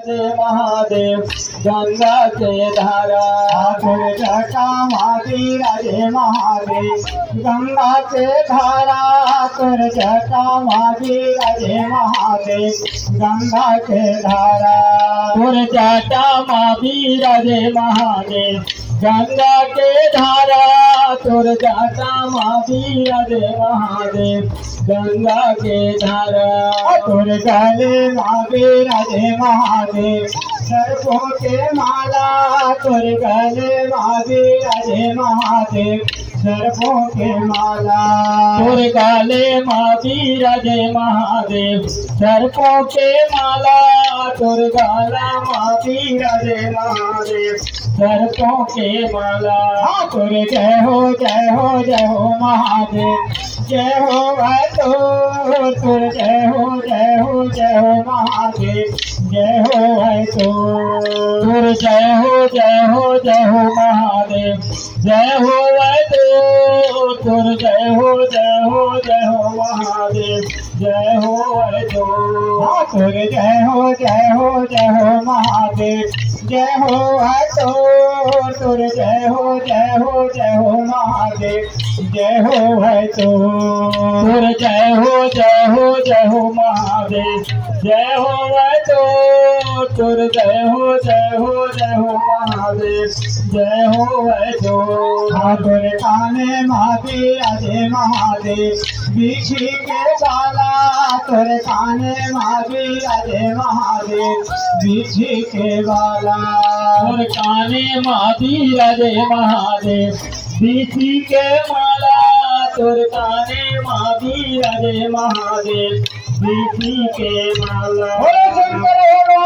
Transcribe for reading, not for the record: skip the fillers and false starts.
रे महादेव गंगा के धारा ठाकुर जटा मादी राजे महादेव गंगा के धारा ठाकुर जटा मादी राजे महादेव गंगा के धारा तुर जाटा मावी राजे महादेव गंगा के धारा तुर जाटा मावी राजे महादेव गंगा के धारा तुर गले मावे राजे महादेव सर्पों के माला तुर गले मावे राजे महादेव सर्पों के माला तुर गाले मावी राजे महादेव सर्पों के माला तुर गाला मावी राजे महादेव सर्पों के माला तुर जय हो जय हो जय हो महादेव जय हो भाई तो तुर जय हो जय हो जय हो महादेव जय हो भाई तो तुर जय हो जय हो जय हो महादेव जय हो तो तुर जय हो जय हो जय हो महादेव जय हो तो तुर जय हो जय हो जय हो महादेव जय हो भाई तो तुर जय हो जय हो जय हो महादेव जय हो भाई तो तुर जय हो जय हो जय हो महादेव जय हो तो तुर जय हो जय हो जय हो महादेव जय हो तो ठाकुर काने मावी राजे महादेव बिछी के बाला तुर काने मावी राजे महादेव बिछी के बाला तुर काने मावी राजे महादेव बीसी के माला तुर काने मावी राजे महादेव बीसी के माला शंकर